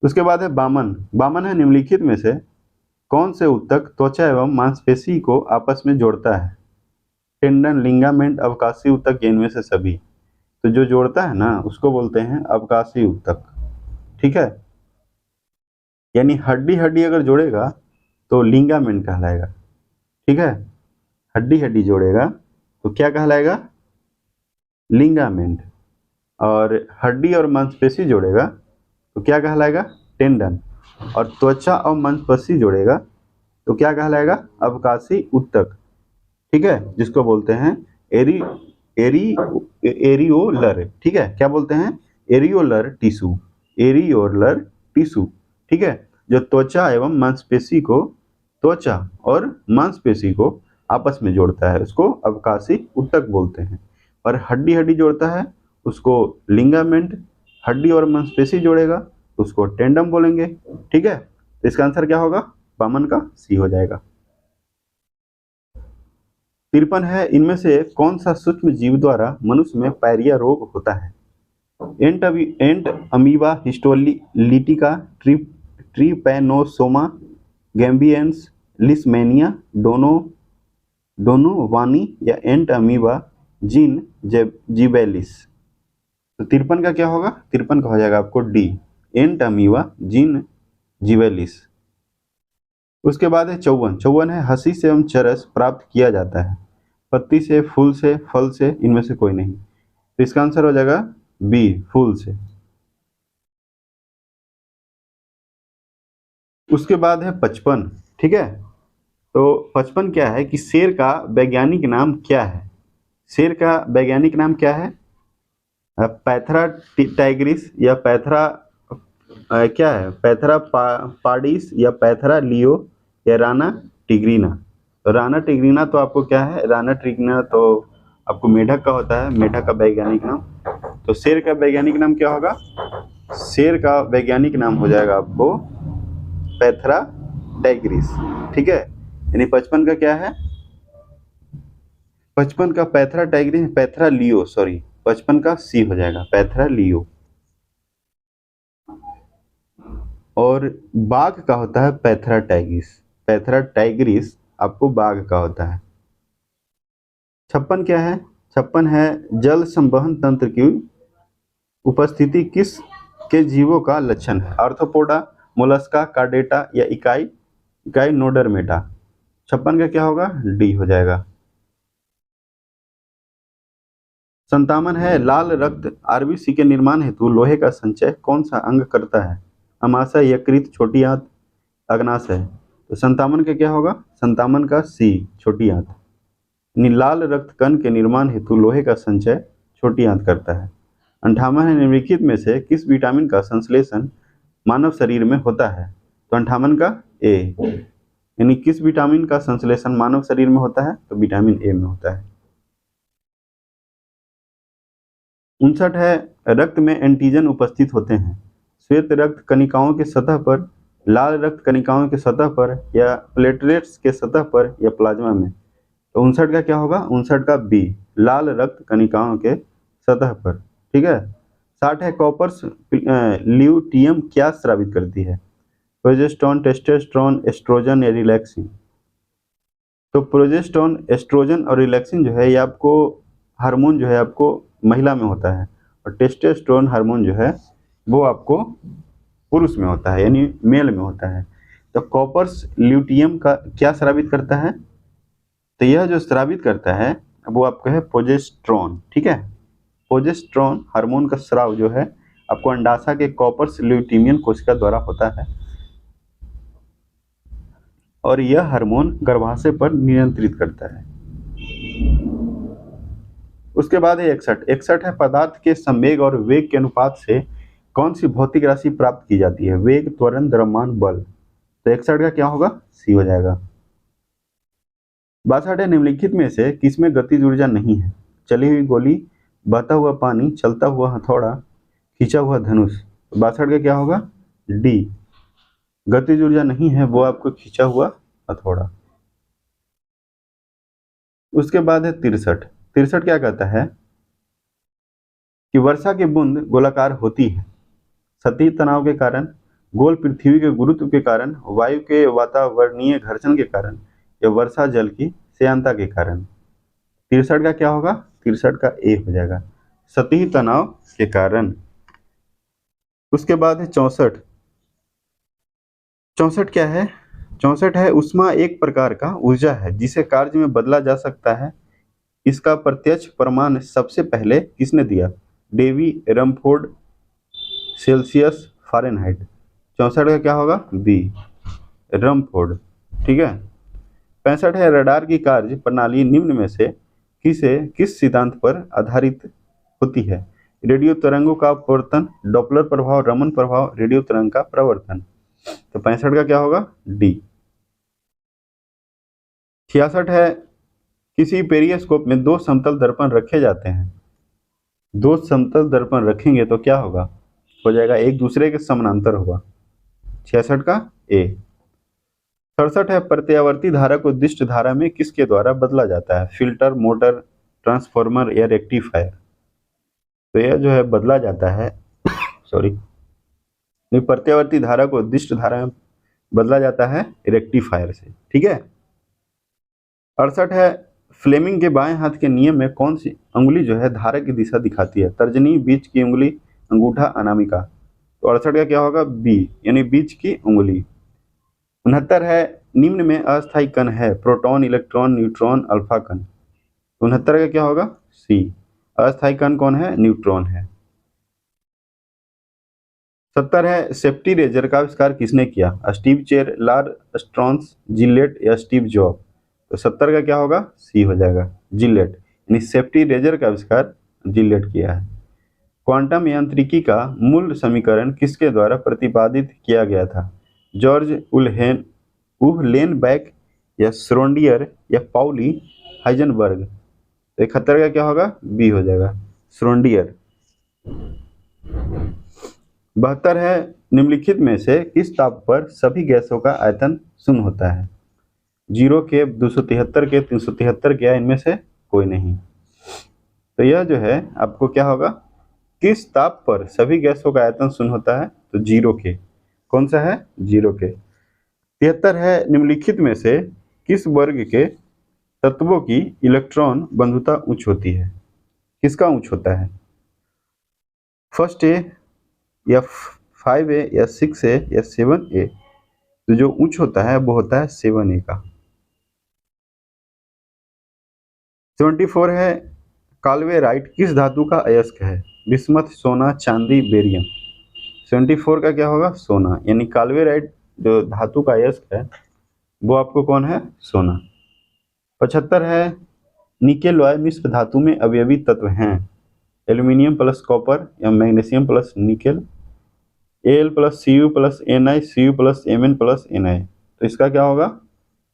उसके बाद है बामन। बामन है, निम्नलिखित में से कौन से ऊतक त्वचा एवं मांसपेशी को आपस में जोड़ता है? टेंडन, लिगामेंट, अवकाशी ऊतक, इनमें से सभी। तो जो जोड़ता है ना उसको बोलते हैं अवकाशी ऊतक। ठीक है, यानी हड्डी हड्डी अगर जोड़ेगा तो लिगामेंट कहलाएगा। ठीक है, हड्डी हड्डी जोड़ेगा तो क्या कहलाएगा? लिगामेंट। और हड्डी और मांसपेशी जोड़ेगा तो क्या कहलाएगा? टेंडन। और त्वचा और मांसपेशी जोड़ेगा तो क्या कहलाएगा? अवकाशी ऊतक। ठीक है, जिसको बोलते हैं एरियोलर। ठीक है, क्या बोलते हैं? Areolar tissue. Areolar tissue. ठीक है, जो त्वचा एवं मांसपेशी को, त्वचा और मांसपेशी को आपस में जोड़ता है उसको अवकाशी ऊतक बोलते हैं। और हड्डी हड्डी जोड़ता है उसको लिगामेंट। हड्डी और मांसपेशी जोड़ेगा तो उसको टेंडम बोलेंगे। ठीक है, तो इसका आंसर क्या होगा? बामन का सी हो जाएगा। 53 है, इनमें से कौन सा सूक्ष्म जीव द्वारा मनुष्य में पायरिया रोग होता है? Entamoeba, histolytica, Trypanosoma, gambiense, Leishmania, donovani या एंट अमीबा जीन जिबेलिस। तो 53 का क्या होगा? 53 का हो जाएगा आपको डी, एंट अमीबा जीन जिबेलिस। उसके बाद है 54। 54 है, हंसी से एवं चरस प्राप्त किया जाता है? पत्ती से, फूल से, फल से, इनमें से कोई नहीं। तो इसका आंसर हो जाएगा बी, फूल से। उसके बाद है 55। ठीक है, तो 55 क्या है कि शेर का वैज्ञानिक नाम क्या है? शेर का वैज्ञानिक नाम क्या है? पैथरा टाइग्रिस या पैथरा क्या है? पैथरा पार्डिस या पैथरा लियो या राना टिग्रीना। तो राना टिग्रीना तो आपको क्या है? राना टिग्रीना तो आपको मेढक का होता है, मेढक का वैज्ञानिक नाम। तो शेर का वैज्ञानिक नाम क्या होगा? शेर का वैज्ञानिक नाम हो जाएगा आपको पैथरा टाइग्रिस। ठीक है, यानी 55 का क्या है? 55 का पैथरा टाइग्रिस, पैथरा लियो, सॉरी 55 का सी हो जाएगा, पैथरा लियो। और बाघ का होता है पैथरा टाइग्रिस। पैथरा टाइग्रिस आपको बाघ का होता है। 56 क्या है? 56 है, जल संवहन तंत्र की उपस्थिति किस के जीवों का लक्षण है? आर्थ्रोपोडा, मोलस्का, कार्डेटा या इकाई नोडरमेटा। 56 का क्या होगा? डी हो जाएगा। 57 है, लाल रक्त आरबीसी के निर्माण हेतु लोहे का संचय कौन सा अंग करता है? अमाशय, यकृत, छोटी आंत, अग्नाशय। तो 57 का क्या होगा? 57 का सी, छोटी आंत। लाल रक्त कण के निर्माण हेतु लोहे का संचय छोटी आंत करता है। 58 है, निम्नलिखित में से किस विटामिन का संश्लेषण मानव शरीर में होता है? तो 58 का ए, यानी किस विटामिन का संश्लेषण मानव शरीर में होता है? तो विटामिन ए में होता है। 59 है, रक्त में एंटीजन उपस्थित होते हैं श्वेत रक्त कणिकाओं के सतह पर, लाल रक्त कणिकाओं के सतह पर या प्लेटलेट्स के सतह पर या प्लाज्मा में। तो 59 का क्या होगा? 59 का बी, लाल रक्त कणिकाओं के सतह पर। ठीक है। 60 है, कॉपर्स ल्यूटियम क्या स्रावित करती है? प्रोजेस्टेरोन, टेस्टोस्टेरोन, एस्ट्रोजन या रिलैक्सिन। तो प्रोजेस्टेरोन, एस्ट्रोजन और रिलैक्सिन जो है ये आपको हार्मोन जो है आपको महिला में होता है, और टेस्टोस्टेरोन हार्मोन जो है वो आपको पुरुष में होता है, यानी मेल में होता है। तो कॉपर्स ल्यूटियम का क्या स्रावित करता है? तो यह जो स्रावित करता है वो आपका है प्रोजेस्टेरोन। ठीक है, प्रोजेस्टेरोन हार्मोन का स्राव जो है आपको अंडाशय के कॉपर्स ल्यूटियम कोशिका द्वारा होता है, और यह हार्मोन गर्भाशय पर नियंत्रित करता है। उसके बाद है 61 है, पदार्थ के संवेग और वेग के अनुपात से कौन सी भौतिक राशि प्राप्त की जाती है? वेग, त्वरण, द्रव्यमान, बल। तो 61 का क्या होगा? सी हो जाएगा। 62 है, निम्नलिखित में से किसमें गतिज ऊर्जा नहीं है? चली हुई गोली, बहता हुआ पानी, चलता हुआ हथौड़ा, खींचा हुआ धनुष। 62 का क्या होगा? डी। गतिज ऊर्जा नहीं है, वो आपको खींचा हुआ हथौड़ा। उसके बाद है 63। 63 क्या कहता है कि वर्षा की बूंद गोलाकार होती है सतही तनाव के कारण, गोल पृथ्वी के गुरुत्व के कारण, वायु के वातावरणीय घर्षण के कारण, या वर्षा जल की श्यानता के कारण। 63 का क्या होगा? 63 का ए हो जाएगा, सतही तनाव के कारण। उसके बाद है 64। 64 क्या है? 64 है, ऊष्मा एक प्रकार का ऊर्जा है जिसे कार्य में बदला जा सकता है। इसका प्रत्यक्ष प्रमाण सबसे पहले किसने दिया? Davy, Rumford, Celsius, Fahrenheit. 64 का क्या होगा? B, Rumford. ठीक है। 65 है, रडार की कार्य प्रणाली निम्न में से किस सिद्धांत पर आधारित होती है? रेडियो तरंगों का अपवर्तन, डॉपलर प्रभाव, रमन प्रभाव, रेडियो तरंग का प्रवर्तन। तो 65 का क्या होगा? डी। 66 है, किसी पेरियोस्कोप में दो समतल दर्पण रखे जाते हैं। दो समतल दर्पण रखेंगे तो क्या होगा? हो जाएगा एक दूसरे के समानांतर होगा। 66 का ए। 67 है, प्रत्यावर्ती धारा को दिष्ट धारा में किसके द्वारा बदला जाता है? फिल्टर, मोटर, ट्रांसफॉर्मर या रेक्टिफायर। तो यह जो है बदला जाता है सॉरी, प्रत्यावर्ती धारा को दिष्ट धारा में बदला जाता है रेक्टिफायर से। ठीक है। 68 है, फ्लेमिंग के बाएं हाथ के नियम में कौन सी अंगुली जो है धारा की दिशा दिखाती है? तर्जनी, बीच की उंगली, अंगूठा, अनामिका। तो 68 का क्या होगा? बी, यानी बीच की उंगली। 69 है, निम्न में अस्थायी कण है? प्रोटॉन, इलेक्ट्रॉन, न्यूट्रॉन, अल्फा कण। 69 का क्या होगा? सी, अस्थायी कण कौन है? न्यूट्रॉन है। 70 है, सेफ्टी रेजर का आविष्कार किसने किया? स्टीव चेर, लार्स स्ट्रॉन्स, जिलेट या स्टीव जॉब। तो 70 का क्या होगा? सी हो जाएगा, जिलेट, यानी सेफ्टी रेजर का आविष्कार जिलेट किया है। क्वांटम यांत्रिकी का मूल समीकरण किसके द्वारा प्रतिपादित किया गया था? जॉर्ज उहलेनबेक या श्रोडिंगर या पाउली हाइजेनबर्ग। तो 71 का क्या होगा? बी हो जाएगा, श्रोडिंगर। 72 है, निम्नलिखित में से किस ताप पर सभी गैसों का आयतन शून्य होता है? 0 के, 273 के, 373 के, या इनमें से कोई नहीं। तो यह जो है आपको क्या होगा? किस ताप पर सभी गैसों का आयतन शून्य होता है? तो 0 के। कौन सा है? 0 के। 73 है, निम्नलिखित में से किस वर्ग के तत्वों की इलेक्ट्रॉन बंधुता उच्च होती है? किसका उच्च होता है? फर्स्ट ए या 5A या 6A या 7A। तो जो उच्च होता है वो होता है 7A का। 74 है, काल्वेराइट किस धातु का अयस्क है? बिस्मथ, सोना, चांदी, बेरियम। 74 का क्या होगा? सोना, यानी काल्वेराइट जो धातु का अयस्क है वो आपको कौन है? सोना। 75 है, निकेल वाय मिश्र धातु में अवयवी तत्व हैं? एल्यूमिनियम प्लस कॉपर या magnesium plus nickel, Al plus Cu plus Ni, Cu plus Mn plus Ni। तो इसका क्या होगा?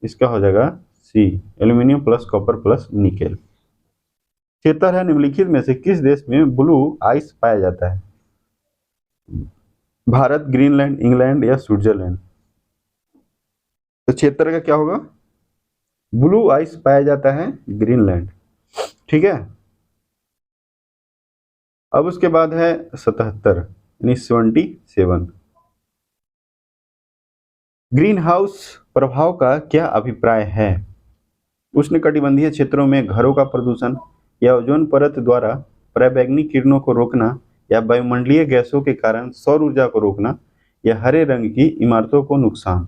इसका हो जाएगा C, aluminium plus copper plus nickel. 76 है, निम्नलिखित में से किस देश में ब्लू आइस पाया जाता है? भारत, ग्रीनलैंड, इंग्लैंड या स्विट्जरलैंड। तो 76 का क्या होगा? ब्लू आइस पाया जाता है ग्रीनलैंड। ठीक है। अब उसके बाद है 77, यानी 77। ग्रीन हाउस प्रभाव का क्या अभिप्राय है? उष्णकटिबंधीय क्षेत्रों में घरों का प्रदूषण, या ओजोन परत द्वारा पराबैंगनी किरणों को रोकना, या वायुमंडलीय गैसों के कारण सौर ऊर्जा को रोकना, या हरे रंग की इमारतों को नुकसान।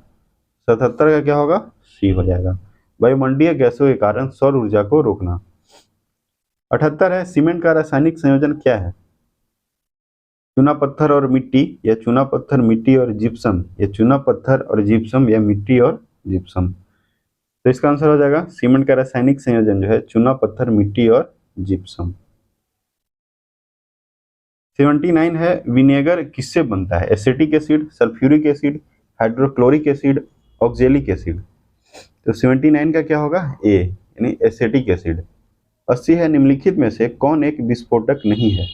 77 का क्या होगा? सी हो जाएगा, वायुमंडलीय गैसों के कारण सौर ऊर्जा को रोकना। 78 है, सीमेंट का रासायनिक संयोजन क्या है? चूना पत्थर और मिट्टी, या चूना पत्थर, मिट्टी और जिप्सम, या चूना पत्थर और जिप्सम, या मिट्टी और जिप्सम। तो इसका आंसर हो जाएगा सीमेंट का रासायनिक संयोजन जो है चूना पत्थर, मिट्टी और जिप्सम। 79 है विनेगर किससे बनता है? Acetic acid, sulphuric acid, hydrochloric acid, oxalic acid. तो 79 का क्या होगा? ए यानी एसिटिक एसिड। 80 है निम्नलिखित में से कौन एक विस्फोटक नहीं है?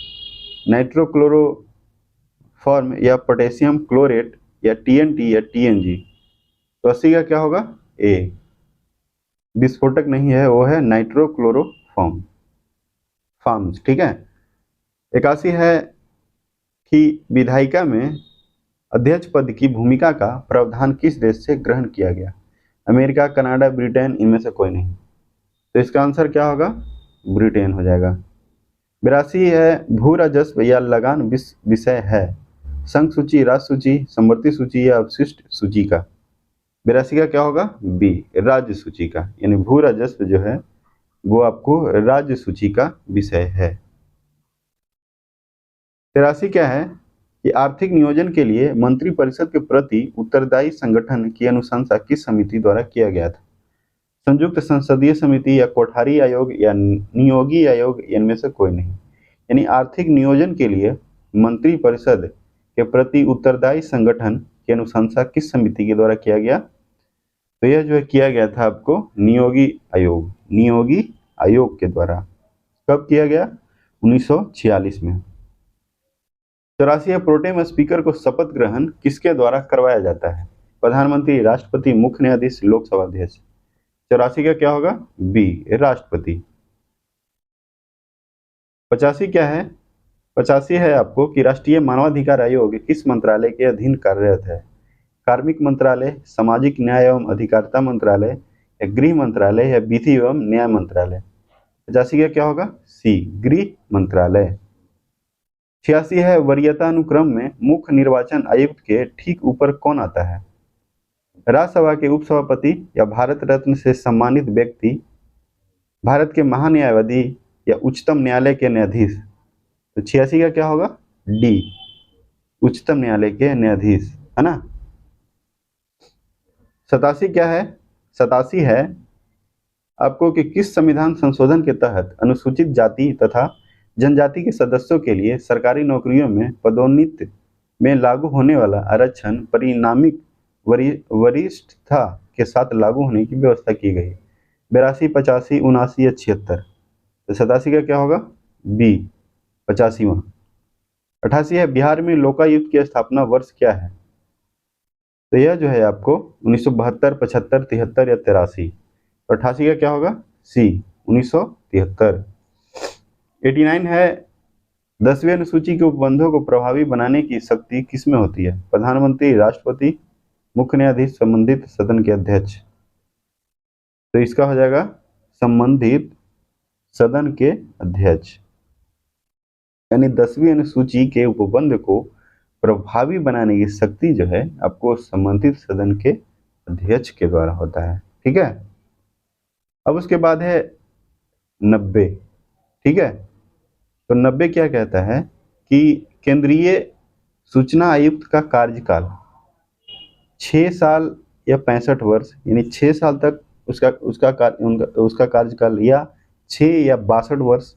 नाइट्रोक्लोरोफॉर्म या पोटेशियम क्लोरेट या टीएनटी या टीएनजी। तो 80 का क्या होगा? ए विस्फोटक नहीं है, वो है नाइट्रोक्लोरोफॉर्म फॉर्म्स। ठीक है। 81 है कि विधायिका में अध्यक्ष पद की भूमिका का प्रावधान किस देश से ग्रहण किया गया? अमेरिका, कनाडा, ब्रिटेन, इनमें से कोई नहीं। तो इसका आंसर क्या होगा? ब्रिटेन हो जाएगा। 82 है भू राजस्व या लगान विषय है संघ सूची, राज्य सूची, समवर्ती सूची या अवशिष्ट सूची का। 82 का क्या होगा? बी राज्य सूची का, यानी भू राजस्व जो है वो आपको राज्य सूची का विषय है। 83 क्या है कि आर्थिक नियोजन के लिए मंत्रिपरिषद के प्रति उत्तरदायी संगठन की अनुशंसा किस समिति द्वारा किया गया था? संयुक्त संसदीय समिति या कोठारी आयोग या नियोगी आयोग, इनमें से कोई नहीं। यानी आर्थिक नियोजन के लिए मंत्रिपरिषद के प्रति उत्तरदायी संगठन की अनुशंसा किस समिति के द्वारा किया गया? तो यह जो है किया गया था आपको नियोगी आयोग, नियोगी आयोग के द्वारा। कब किया गया? 1946 में। 84 प्रोटेम स्पीकर को शपथ ग्रहण किसके द्वारा करवाया जाता है? प्रधानमंत्री, राष्ट्रपति, मुख्य न्यायाधीश, लोकसभा अध्यक्ष। 84 का क्या होगा? बी राष्ट्रपति। 85 क्या है? 85 है आपको कि राष्ट्रीय मानवाधिकार आयोग किस मंत्रालय के अधीन कार्यरत है? कार्मिक मंत्रालय, सामाजिक न्याय एवं अधिकारिता मंत्रालय या गृह मंत्रालय या विधि एवं न्याय मंत्रालय। 85 का क्या होगा? सी गृह मंत्रालय। 86 है वरीयता अनुक्रम में मुख्य निर्वाचन आयुक्त के ठीक ऊपर कौन आता है? राज्यसभा के उपसभापति या भारत रत्न से सम्मानित व्यक्ति, भारत के महान्यायवादी या उच्चतम न्यायालय के न्यायाधीश। तो 86 का क्या होगा? डी उच्चतम न्यायालय के न्यायाधीश, है ना। 87 क्या है? 87 है आपको कि किस संविधान संशोधन के तहत अनुसूचित जाति तथा जनजाति के सदस्यों के लिए सरकारी नौकरियों में पदोन्नति में लागू होने वाला आरक्षण परिणामिक वरिष्ठता के साथ लागू होने की व्यवस्था की गई? 82, 85, 79 या 76। तो 87 का क्या होगा? बी 85वां। 88 है बिहार में लोकायुक्त की स्थापना वर्ष क्या है? तो यह जो है आपको 1972, 75, 73 या 83। तो 88 का क्या होगा? सी 1973। 89 है 10वीं अनुसूची के उपबंधों को प्रभावी बनाने की शक्ति किसमें होती है? प्रधानमंत्री, राष्ट्रपति, मुख्य न्यायाधीश, संबंधित सदन के अध्यक्ष। तो इसका हो जाएगा संबंधित सदन के अध्यक्ष। यानी 10वीं अनुसूची के उपबंध को प्रभावी बनाने की शक्ति जो है आपको संबंधित सदन के अध्यक्ष के द्वारा होता है। ठीक है। अब उसके बाद है 90। ठीक है। तो 90 क्या कहता है कि केंद्रीय सूचना आयुक्त का कार्यकाल 6 साल या 65 वर्ष, यानी 6 साल तक उसका कार्यकाल, या 6 या 62 वर्ष,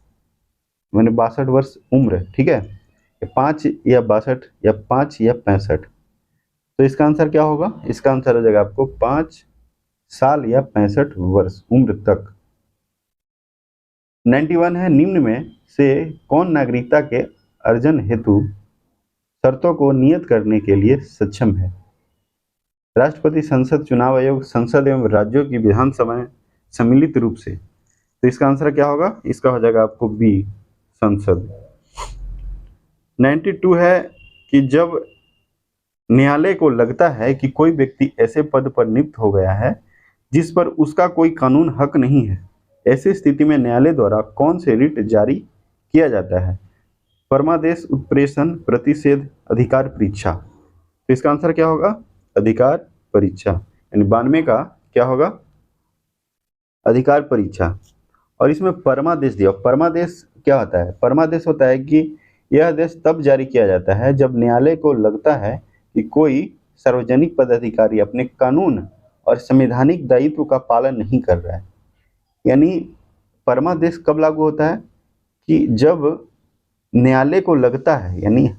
मैंने 62 वर्ष उम्र। ठीक है। 5 या 62 या 5 या 65। तो इसका आंसर क्या होगा? इसका आंसर हो जाएगा आपको 5 साल या 65 वर्ष उम्र तक। 91 है निम्न में से कौन नागरिकता के अर्जन हेतु शर्तों को नियत करने के लिए सक्षम है? राष्ट्रपति, संसद, चुनाव आयोग, संसद एवं राज्यों की विधानसभाएं सम्मिलित रूप से। तो इसका आंसर क्या होगा? इसका हो जाएगा आपको बी संसद। 92 है कि जब न्यायालय को लगता है कि कोई व्यक्ति ऐसे पद पर नियुक्त हो गया है जिस पर उसका कोई कानून हक नहीं है, ऐसी स्थिति में न्यायालय द्वारा कौन से रिट जारी किया जाता है? परमादेश, उत्प्रेषण, प्रतिषेध, अधिकार परीक्षा। तो इसका आंसर क्या होगा? अधिकार परीक्षा। यानी 92 का क्या होगा? अधिकार परीक्षा। और इसमें परमादेश दिया। परमादेश क्या होता है? परमादेश होता है कि यह आदेश तब जारी किया जाता है जब न्यायालय को लगता है कि कोई सार्वजनिक पदाधिकारी अपने कानून और संवैधानिक दायित्व का पालन नहीं कर रहा है। यानी परमादेश कब लागू होता है? कि जब न्यायालय को लगता है, यानी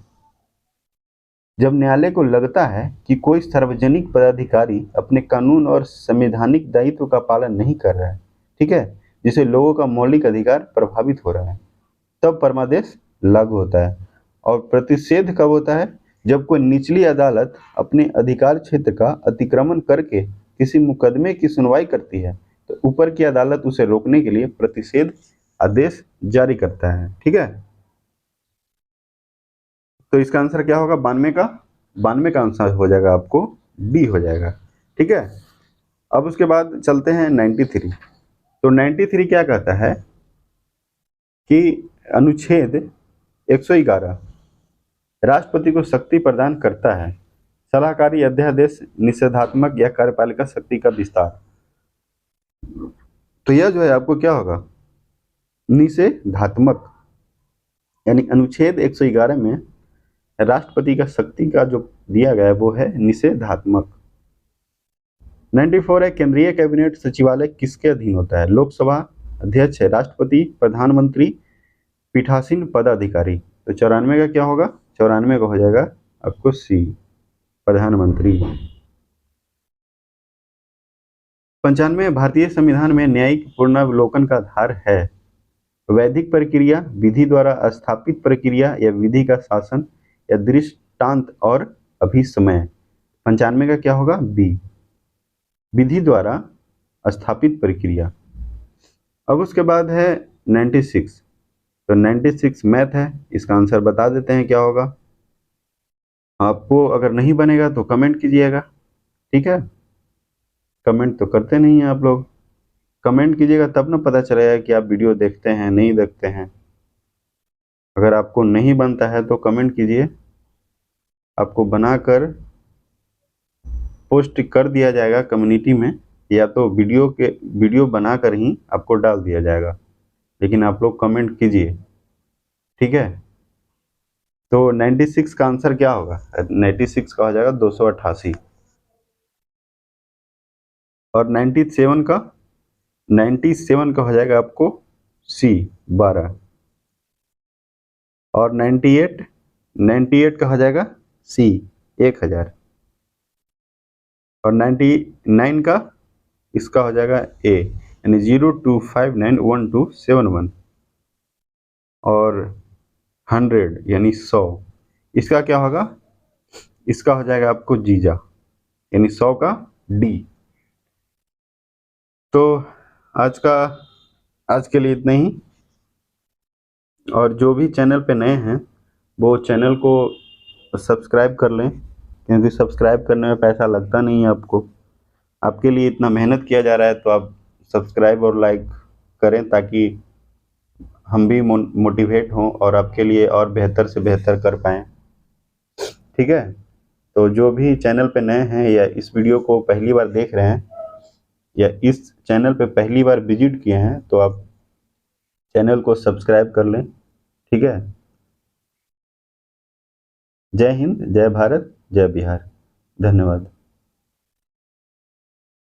जब न्यायालय को लगता है कि कोई सार्वजनिक पदाधिकारी अपने कानून और संवैधानिक दायित्व का पालन नहीं कर रहा है, ठीक है, जिससे लोगों का मौलिक अधिकार प्रभावित हो रहा है, तब परमादेश लागू होता है। और प्रतिषेध कब होता है? जब कोई निचली अदालत अपने अधिकार क्षेत्र का अतिक्रमण करके किसी मुकदमे की सुनवाई करती है, तो ऊपर की अदालत उसे रोकने के लिए प्रतिषेध आदेश जारी करता है, ठीक है। तो इसका आंसर क्या होगा? 92 का आंसर हो जाएगा आपको डी हो जाएगा, ठीक है। अब उसके बाद चलते हैं 93। तो 93 क्या कहता है कि अनुच्छेद 111 राष्ट्रपति को शक्ति प्रदान करता है, सलाहकारी, अध्यादेश, निषेधात्मक या कार्यपालिका शक्ति का विस्तार। तो यह जो है आपको क्या होगा? निषेधात्मक, यानी अनुच्छेद 111 में राष्ट्रपति का शक्ति का जो दिया गया है वो है निषेधात्मक। 94 है केंद्रीय कैबिनेट सचिवालय किसके अधीन होता है? लोकसभा अध्यक्ष है, राष्ट्रपति, प्रधानमंत्री, पीठासीन पदाधिकारी। तो 94 का क्या होगा? 94 का हो जाएगा आपको सी, प्रधानमंत्री। 95 भारतीय संविधान में न्यायिक पुनरावलोकन का आधार है वैधिक प्रक्रिया, विधि द्वारा स्थापित प्रक्रिया या विधि का शासन या दृष्टांत और अभिसमय। 95 का क्या होगा? बी, विधि द्वारा स्थापित प्रक्रिया। अब उसके बाद है 96। तो 96 मैथ है, इसका आंसर बता देते हैं क्या होगा। आपको अगर नहीं बनेगा तो कमेंट कीजिएगा, ठीक है। कमेंट तो करते नहीं हैं आप लोग, कमेंट कीजिएगा तब ना पता चलेगा कि आप वीडियो देखते हैं नहीं देखते हैं। अगर आपको नहीं बनता है तो कमेंट कीजिए, आपको बनाकर पोस्ट कर दिया जाएगा कम्युनिटी में, या तो वीडियो बनाकर ही आपको डाल दिया जाएगा, लेकिन आप लोग कमेंट कीजिए, ठीक है। तो 96 का आंसर क्या होगा? 96 का हो जाएगा 288। और 97 का हो जाएगा आपको सी, 12। और 98 का हो जाएगा सी, 1000। और 99 का इसका हो जाएगा ए, यानी 02591271। और 100 यानी 100, इसका क्या होगा? इसका हो जाएगा आपको जीजा, यानी 100 का डी। तो आज के लिए इतना ही। और जो भी चैनल पे नए हैं वो चैनल को सब्सक्राइब कर लें, क्योंकि सब्सक्राइब करने में पैसा लगता नहीं है आपको। आपके लिए इतना मेहनत किया जा रहा है तो आप सब्सक्राइब और लाइक करें, ताकि हम भी मोटिवेट हों और आपके लिए और बेहतर से बेहतर कर पाएँ, ठीक है। तो जो भी चैनल पे नए हैं या इस वीडियो को पहली बार देख रहे हैं या इस चैनल पे पहली बार विजिट किए हैं, तो आप चैनल को सब्सक्राइब कर लें, ठीक है। जय हिंद, जय भारत, जय बिहार। धन्यवाद।